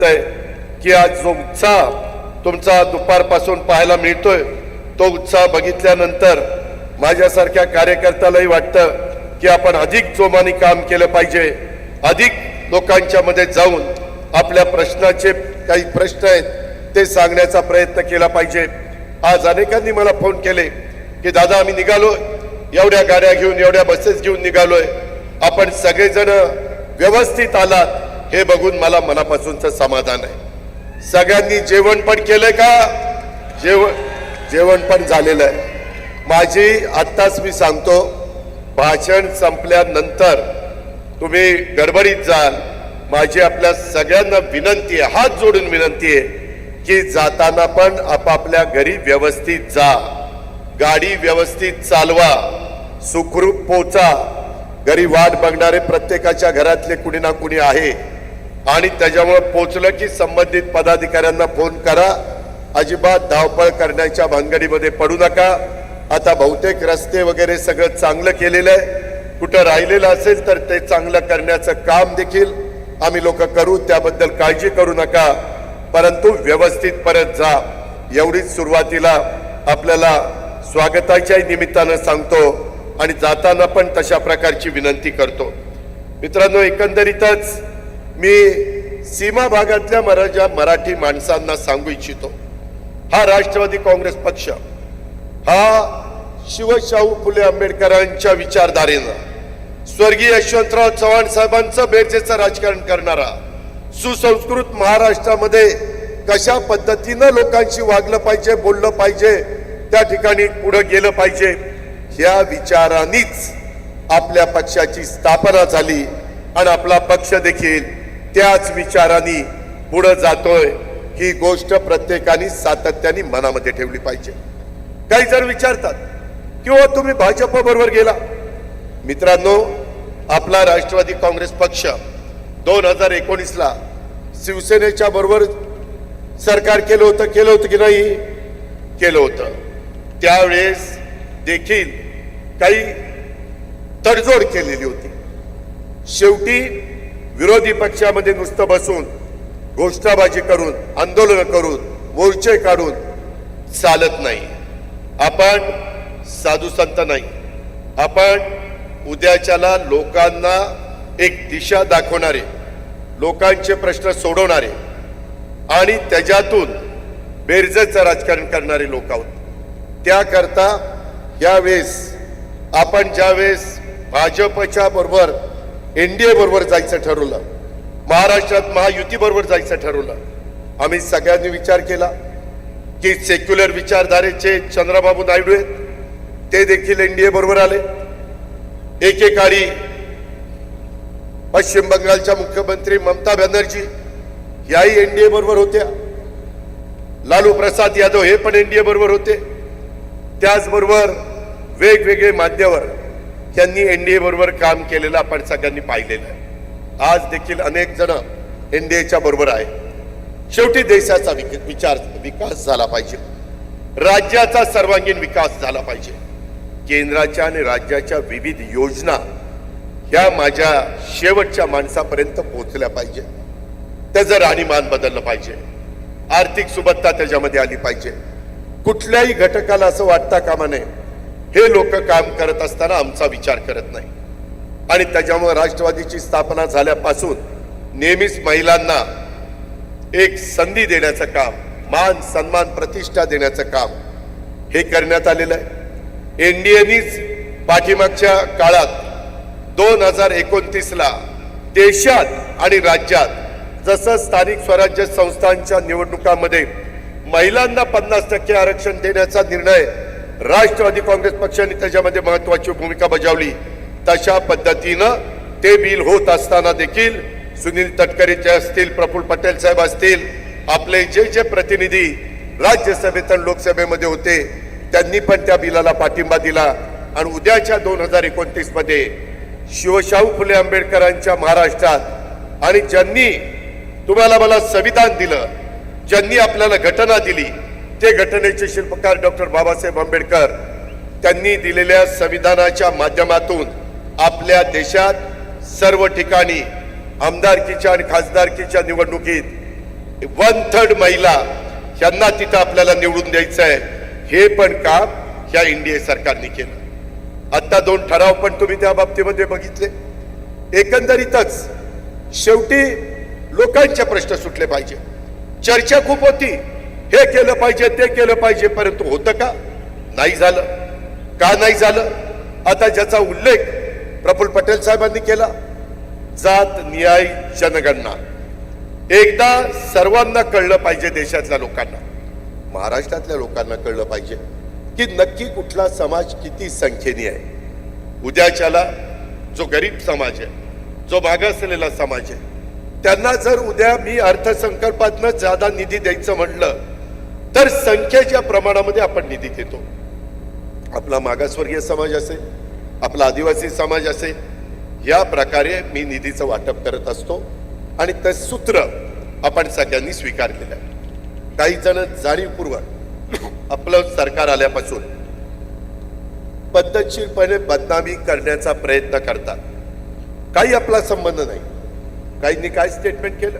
की आज जो उत्साह तुमचा दुपारपासून पाहायला मिळतोय तो उत्साह बघितल्यानंतर माझ्यासारख्या कार्यकर्त्यालाही वाटतं की आपण अधिक जोमाने काम केलं पाहिजे, अधिक लोकांच्या मध्ये जाऊन आपल्या प्रश्नाचे काही प्रश्न आहेत ते सांगण्याचा प्रयत्न केला पाहिजे। आज अनेकांनी मला फोन केले की दादा आम्ही निघालो, एवढ्या गाड्या घेऊन एवढ्या बसेस घेऊन निघालोय, आपण सगळेजण व्यवस्थित आलात हे बघून मला मनापासूनचं समाधान आहे। सगळ्यांनी जेवण पण केलंय का? जेवण पण झालेलं आहे। माझी आत्ताच मी सांगतो, भाषण संपल्यानंतर तुम्ही गडबडीत जाल, माझी आपल्या सगळ्यांना विनंती आहे, हात जोडून विनंती आहे की जाताना पण आपापल्या घरी व्यवस्थित जा, गाडी व्यवस्थित चालवा, सुखरूप पोचा। घरी वाट बघणारे प्रत्येकाच्या घरातले कुणी ना कुणी आहे आणि त्याच्यामुळे पोचलं की संबंधित पदाधिकाऱ्यांना फोन करा। अजिबात धावपळ करण्याच्या भानगडीमध्ये पडू नका। आता बहुतेक रस्ते वगैरे सगळं चांगलं केलेलं आहे, कुठं राहिलेलं असेल तर ते चांगलं करण्याचं काम देखील आम्ही लोक करू, त्याबद्दल काळजी करू नका, परंतु व्यवस्थित परत जा एवढीच सुरुवातीला आपल्याला स्वागताच्या निमित्तानं सांगतो आणि जाताना पण तशा प्रकारची विनंती करतो। मित्रांनो, एकंदरीतच मी सीमा भागातल्या मराठी माणसांना सांगू इच्छितो, हा राष्ट्रवादी काँग्रेस पक्ष हा शिवशाहू फुले आंबेडकरांच्या विचारधारेनं स्वर्गीय यशवंतराव चव्हाण साहेबांचं बेरजेचं राजकारण करणारा, सुसंस्कृत महाराष्ट्रामध्ये कशा पद्धतीनं लोकांशी वागलं पाहिजे, बोललं पाहिजे, त्या ठिकाणी पुढे गेलं पाहिजे, ह्या विचारांनीच आपल्या पक्षाची स्थापना झाली आणि आपला पक्ष देखील त्याच विचारांनी पुढे जातोय। ही गोष्ट प्रत्येकाने सातत्याने मनामध्ये ठेवली पाहिजे। काही जण विचारतात किंवा तुम्ही भाजप बरोबर गेला। मित्रांनो, आपला राष्ट्रवादी काँग्रेस पक्ष 2019 ला शिवसेनेच्या बरोबर सरकार केलं होतं की नाही? केलं होतं। त्यावेळेस देखील काही तडजोड केलेली होती। शेवटी विरोधी पक्षामध्ये नुसतं बसून घोषणाबाजी करून, आंदोलन करून, मोर्चे काढून चालत नाही। आपण साधू संत नाही, आपण उद्याच्याला लोकांना एक दिशा दाखवणारे, लोकांचे प्रश्न सोडवणारे आणि त्याच्यातून बेरजेचं राजकारण करणारे लोक आहोत। त्याकरता यावेळेस आपण ज्यावेळेस भाजपच्या बरोबर एनडीए बरोबर जायचं ठरवलं, महाराष्ट्रात महायुती बरोबर जायचं ठरवलं, आम्ही सगळ्यांनी विचार केला की सेक्युलर विचारधारेचे चंद्रबाबू नायडू आहेत, ते देखील एनडीए बरोबर आले। एकेकाळी पश्चिम बंगालच्या मुख्यमंत्री ममता बॅनर्जी याही एनडीए बरोबर होत्या, लालू प्रसाद यादव हे पण एनडीए बरोबर होते। त्याचबरोबर वेगवेगळे मान्यवर यांनी एनडीए बरोबर काम केलेलं आपण सगळ्यांनी पाहिलेलं आहे। आज देखील अनेक जण एनडीएच्या बरोबर आहे। शेवटी देशाचा विकास झाला पाहिजे, राज्याचा सर्वांगीण विकास झाला पाहिजे, केंद्राच्या आणि राज्याच्या विविध योजना ह्या माझ्या शेवटच्या माणसापर्यंत पोहोचल्या पाहिजे, त्याचं राहणीमान बदललं पाहिजे, आर्थिक सुबत्ता त्याच्यामध्ये आली पाहिजे। कुठल्याही घटकाला असं वाटता कामा नये हे लोक काम करत असताना आमचा विचार करत नाही आणि त्याच्यामुळे राष्ट्रवादीची स्थापना झाल्यापासून नेहमीच महिलांना एक संधी देण्याचं काम, मान सन्मान प्रतिष्ठा देण्याचं काम हे करण्यात आलेलं आहे। एनडीएनीच पाठीमागच्या काळात 2029 ला देशात आणि राज्यात जसं स्थानिक स्वराज्य संस्थांच्या निवडणुकांमध्ये महिलांना 50% आरक्षण देण्याचा निर्णय राष्ट्रवादी काँग्रेस पक्षाने त्याच्यामध्ये महत्वाची भूमिका बजावली, तशा पद्धतीनं ते बिल होत असताना देखील सुनील तटकरे असतील, प्रफुल्ल पटेल साहेब असतील, आपले जे प्रतिनिधी राज्यसभेत आणि लोकसभेमध्ये होते त्यांनी पण त्या बिलाला पाठिंबा दिला आणि उद्याच्या 2029 मध्ये शिवशाहू फुले आंबेडकरांच्या महाराष्ट्रात आणि ज्यांनी तुम्हाला मला संविधान दिलं, ज्यांनी आपल्याला घटना दिली, ते घटनेचे शिल्पकार डॉक्टर बाबासाहेब आंबेडकर, त्यांनी दिलेल्या संविधानाच्या माध्यमातून आपल्या देशात सर्व ठिकाणी आमदारकीच्या आणि खासदारकीच्या निवडणुकीत 1/3 महिला यांना तिथं आपल्याला निवडून द्यायचं आहे, हे पण काम या एनडीए सरकारने केलं। आता 2 ठराव पण तुम्ही त्या बाबतीमध्ये बघितले। एकंदरीतच शेवटी लोकांचे प्रश्न सुटले पाहिजे। चर्चा खूप होती, हे केलं पाहिजे ते केलं पाहिजे, परंतु होतं का? नाही झालं। का नाही झालं? आता ज्याचा उल्लेख प्रफुल्ल पटेल साहेबांनी केला, जात न्याय जनगणना, एकदा सर्वांना कळलं पाहिजे, देशातल्या लोकांना, महाराष्ट्रातल्या लोकांना कळलं पाहिजे की नक्की कुठला समाज किती संख्येने आहे। उद्याच्याला जो गरीब समाज आहे, जो मागासलेला समाज आहे, त्यांना जर उद्या मी अर्थसंकल्पातनं ज्यादा निधी द्यायचं म्हटलं तर संख्येच्या प्रमाणामध्ये आपण निधी देतो। आपला मागासवर्गीय समाज असेल, आपला आदिवासी समाज असेल, या प्रकारे मी निधीचं वाटप करत असतो आणि ते सूत्र आपण सगळ्यांनी स्वीकारलेलं आहे। काही जण जाणीवपूर्वक आपलं सरकार आल्यापासून पद्धतशीरपणे बदनामी करण्याचा प्रयत्न करतात। काही आपला संबंध नाही। काहींनी काय स्टेटमेंट केलं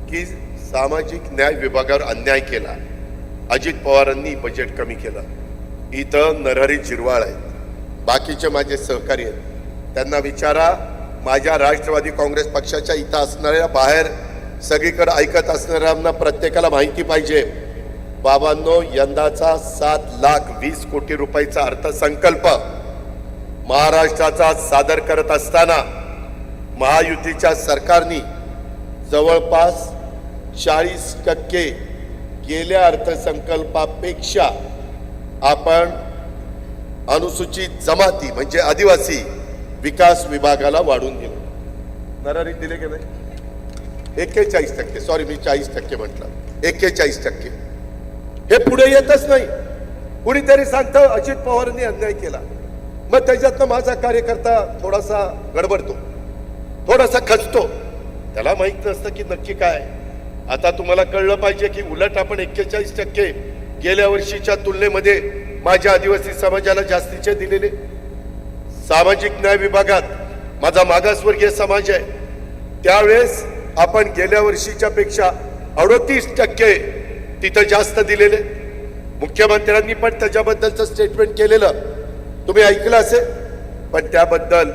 की सामाजिक न्याय विभागावर अन्याय केला, अजित पवारांनी बजेट कमी केलं। इथं नरहरी झिरवाळ आहेत, बाकीचे माझे सहकारी आहेत, त्यांना विचारा, माझ्या राष्ट्रवादी काँग्रेस पक्षाच्या इथं असणाऱ्या, बाहेर सगळीकडे ऐकत असणाऱ्यांना प्रत्येकाला माहिती पाहिजे, बाबांनो, यंदाचा 7,20,00,000 कोटी रुपयाचा अर्थसंकल्प महाराष्ट्राचा सादर करत असताना महायुतीच्या सरकारने जवळपास 40% गेल्या अर्थसंकल्पापेक्षा आपण अनुसूचित जमाती म्हणजे आदिवासी विकास विभागाला वाढून दिलं। नरहरी दिले की नाही? 41%, सॉरी मी 40% म्हटलं, 41%। हे पुढे येतच नाही। कुणीतरी सांगतं अजित पवारांनी अन्याय केला, मग त्याच्यातनं माझा कार्यकर्ता थोडासा गडबडतो, थोडासा खचतो, त्याला माहित नसतं की नक्की काय। आता तुम्हाला कळलं पाहिजे की उलट आपण 41% गेल्या वर्षीच्या तुलनेमध्ये माझ्या आदिवासी समाजाला जास्तीचे दिलेले। सामाजिक न्याय विभागात माझा मागासवर्गीय समाज आहे, त्यावेळेस आपण गेल्या वर्षीच्या पेक्षा 38% तिथं जास्त दिलेले। मुख्यमंत्र्यांनी पण त्याच्याबद्दलचं स्टेटमेंट केलेलं तुम्ही ऐकलं असेल, पण त्याबद्दल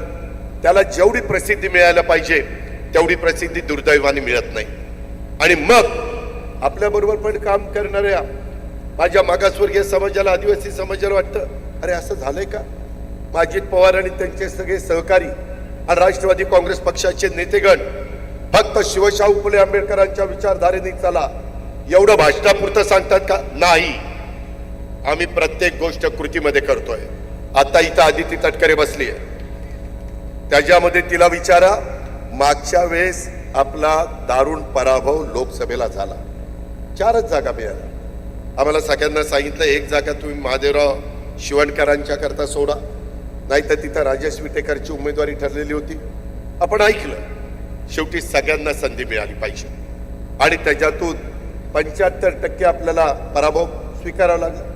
त्याला जेवढी प्रसिद्धी मिळायला पाहिजे तेवढी प्रसिद्धी दुर्दैवाने मिळत नाही। आणि मग आपल्याबरोबर पण काम करणाऱ्या माझ्या मागासवर्गीय समाजाला, आदिवासी समाजाला वाटतं, अरे असं झालंय का? अजित पवार आणि त्यांचे सगळे सहकारी आणि राष्ट्रवादी काँग्रेस पक्षाचे नेतेगण फक्त शिवशाहू फुले आंबेडकरांच्या विचारधारेने चला एवढं भाषणापुरतं सांगतात का? नाही, आम्ही प्रत्येक गोष्ट कृतीमध्ये करतोय। आता इथं आदिती तटकरे बसली आहे, त्याच्यामध्ये तिला विचारा, मागच्या वेळेस आपला दारुण पराभव लोकसभेला झाला, 4च जागा मिळाल्या। आम्हाला सगळ्यांना सांगितलं 1 जागा तुम्ही महादेवराव शिवणकरांच्या करता सोडा, नाही तर तिथं राजेश विटेकरची उमेदवारी ठरलेली होती। आपण ऐकलं, शेवटी सगळ्यांना संधी मिळाली पाहिजे आणि त्याच्यातून 75% आपल्याला पराभव स्वीकारावा लागला।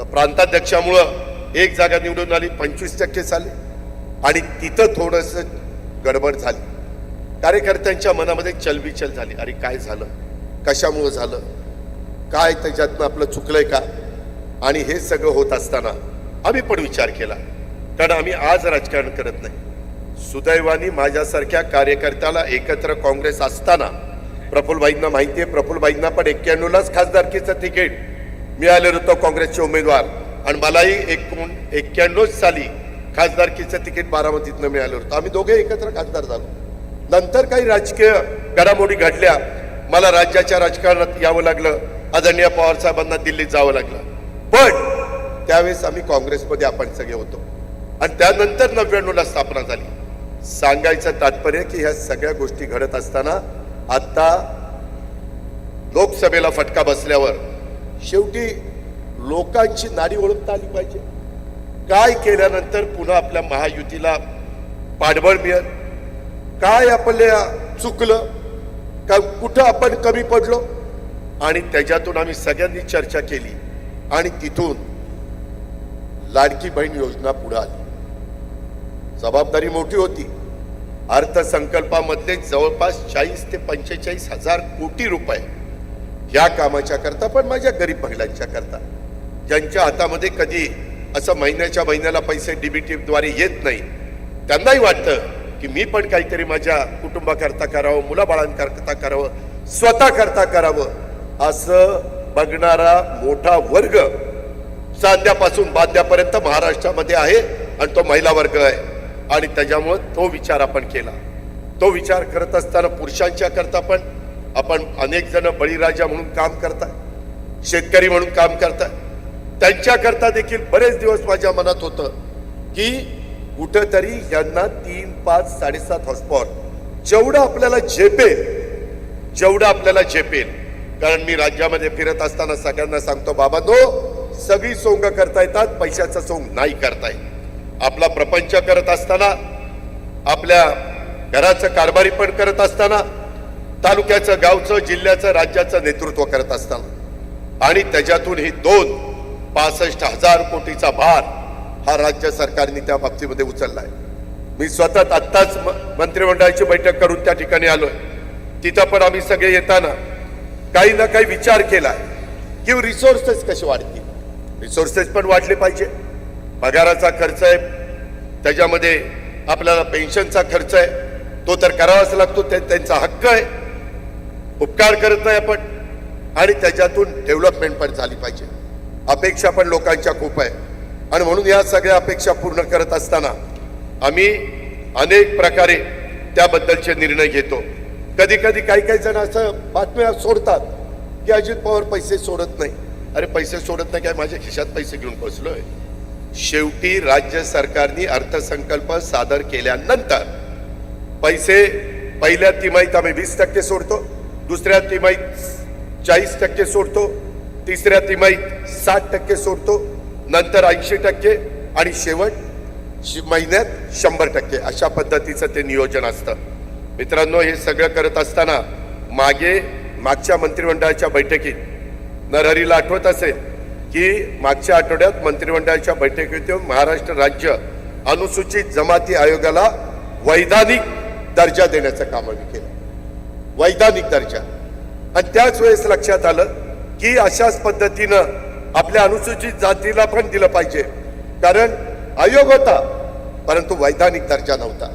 प्रांताध्यक्षामुळं 1 जागा निवडून आली, 25% झाले आणि तिथं थोडस गडबड झाली। कार्यकर्त्यांच्या मनामध्ये चलबिचल झाली, अरे काय झालं, कशामुळे झालं, काय त्याच्यातनं आपलं चुकलंय का? आणि हे सगळं होत असताना आम्ही पण विचार केला, कारण आम्ही आज राजकारण करत नाही। सुदैवाने माझ्यासारख्या कार्यकर्त्याला एकत्र काँग्रेस असताना प्रफुल्लभाईंना माहिती आहे, प्रफुल्लभाईंना पण 91लाच खासदारकीचं तिकीट मिळालेलं होतं काँग्रेसचे उमेदवार, आणि मलाही 91 साली खासदारकीचं तिकीट बारामतीतनं मिळालं होतं। आम्ही दोघे एकत्र खासदार झालो। नंतर काही राजकीय घडामोडी घडल्या, मला राज्याच्या राजकारणात यावं लागलं, आदरणीय पवार साहेबांना दिल्लीत जावं लागलं, पण त्यावेळेस आम्ही काँग्रेसमध्ये आपण सगळे होतो आणि त्यानंतर 99ला स्थापना झाली। सांगायचं तात्पर्य की ह्या सगळ्या गोष्टी घडत असताना आता लोकसभेला फटका बसल्यावर शेवटी लोकांची नाडी ओळखता आली पाहिजे। काय केल्यानंतर पुन्हा आपल्या महायुतीला पाठबळ मिळेल, काय आपल्या चुकलं का, कुठं आपण कमी पडलो, आणि त्याच्यातून आम्ही सगळ्यांनी चर्चा केली आणि तिथून लाडकी बहीण योजना पुढे आली। जबाबदारी मोठी होती, अर्थसंकल्पामधले जवळपास 40 ते 45 हजार कोटी रुपये या कामाच्या करता, पण माझ्या गरीब महिलांच्या करता, ज्यांच्या हातामध्ये कधी असं महिन्याच्या महिन्याला पैसे डीबीटी द्वारे येत नाही, त्यांनाही वाटतं की मी पण काहीतरी माझ्या कुटुंबाकरता करावं, मुलाबाळांकरता करावं, स्वतः करता करावं, असं बघणारा मोठा वर्ग सांध्यापासून बांध्यापर्यंत महाराष्ट्रामध्ये आहे आणि तो महिला वर्ग आहे. आणि त्याच्यामुळे तो विचार आपण केला. तो विचार करत असताना पुरुषांच्या करता पण आपण अनेक जण बळीराजा म्हणून काम करताय, शेतकरी म्हणून काम करताय, त्यांच्या करता देखील बरेच दिवस माझ्या मनात होतं की कुठंतरी यांना 3, 5, 7.5 हॉर्सपॉवर जेवढं आपल्याला झेपेल, कारण मी राज्यामध्ये फिरत असताना सगळ्यांना सांगतो, बाबांनो, सगळी सोंग करता येतात, पैशाचं सोंग नाही करता येत. आपला प्रपंच करत असताना, आपल्या घराचं कारभारी पण करत असताना, तालुक्याचं, गावचं, जिल्ह्याचं, राज्याचं नेतृत्व करत असताना, आणि त्याच्यातून ही 65,000 कोटीचा भार हा राज्य सरकारने त्या बाबतीमध्ये उचललाय. मी स्वतः आत्ताच मंत्रिमंडळाची बैठक करून त्या ठिकाणी आलोय. तिथं पण आम्ही सगळे येताना काही ना काही विचार केलाय की रिसोर्सेस कसे वाढतील. रिसोर्सेस पण वाढले पाहिजे. पगाराचा खर्च आहे, त्याच्यामध्ये आपल्याला पेन्शनचा खर्च आहे, तो तर करावाच लागतो, त्यांचा हक्क आहे, उपकार करत नाही आपण. आणि त्याच्यातून डेव्हलपमेंट पण झाली पाहिजे. अपेक्षा पण लोकांच्या खूप आहे आणि म्हणून या सगळ्या अपेक्षा पूर्ण करत असताना आम्ही अनेक प्रकारे त्याबद्दलचे निर्णय घेतो. कधी कधी काही जण असं बातम्या सोडतात की अजित पवार पैसे सोडत नाही. अरे पैसे सोडत नाही काय, माझ्या खिशात पैसे घेऊन बसलोय. शेवटी राज्य सरकारने अर्थसंकल्प सादर केल्यानंतर पैसे पहिल्या तिमाहीत आम्ही 20% सोडतो, दुसऱ्या तिमाहीत 40% सोडतो, तिसऱ्या तिमाहीत 60% सोडतो, नंतर 80% आणि शेवट महिन्यात 100%. अशा पद्धतीचं ते नियोजन असतं. मित्रांनो, हे सगळं करत असताना मागच्या मंत्रिमंडळाच्या बैठकीत नरहरीला आठवत असेल की मागच्या आठवड्यात मंत्रिमंडळाच्या बैठकीत महाराष्ट्र राज्य अनुसूचित जमाती आयोगाला वैधानिक दर्जा देण्याचं काम आम्ही केलं. वैधानिक दर्जा. आणि त्याच वेळेस लक्षात आलं की अशाच पद्धतीनं आपल्या अनुसूचित जातीला पण दिलं पाहिजे, कारण आयोग होता परंतु वैधानिक दर्जा नव्हता.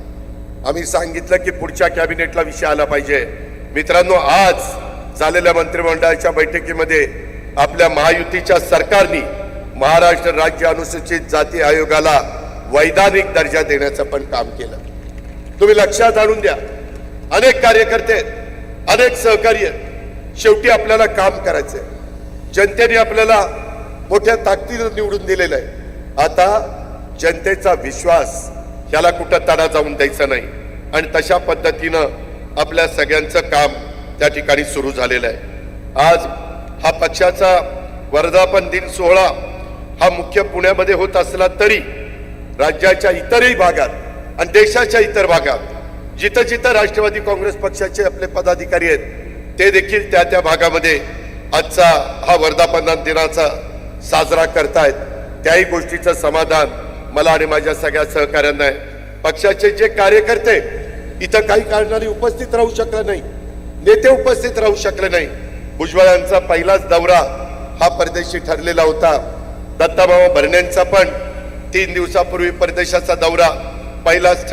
आम्ही सांगितलं की पुढच्या कॅबिनेटला विषय आला पाहिजे. मित्रांनो, आज झालेल्या मंत्रिमंडळाच्या बैठकीमध्ये आपल्या महायुतीच्या सरकारने महाराष्ट्र राज्य अनुसूचित जाती आयोगाला वैधानिक दर्जा देण्याचं पण काम केलं. तुम्ही लक्षात आणून द्या, अनेक कार्यकर्ते, अनेक सहकार्य, शेवटी आपल्याला काम करायचंय. जनतेने आपल्याला मोठ्या ताकदीनं निवडून दिलेलं आहे. आता जनतेचा विश्वास ह्याला कुठं तडा जाऊन द्यायचा नाही आणि तशा पद्धतीनं आपल्या सगळ्यांचं काम त्या ठिकाणी सुरू झालेलं आहे. आज हा पक्षाचा वर्धापन दिन सोहळा हा मुख्य पुण्यामध्ये होत असला तरी राज्याच्या इतरही भागात आणि देशाच्या इतर भागात जिथं जिथं राष्ट्रवादी काँग्रेस पक्षाचे आपले पदाधिकारी आहेत ते देखील त्या भागामध्ये आजचा हा वर्धापन दिनाचा साजरा करतायत. त्याही गोष्टीचं समाधान मला आणि माझ्या सगळ्या सहकाऱ्यांना आहे. पक्षाचे जे कार्यकर्ते इथं काही कारणाने उपस्थित राहू शकले नाही, नेते उपस्थित राहू शकले नाही. भुजबळ यांचा पहिलाच दौरा हा परदेशी ठरलेला होता. दत्ताभाऊ भरणेंचा पण 3 दिवसापूर्वी परदेशाचा दौरा पहिलाच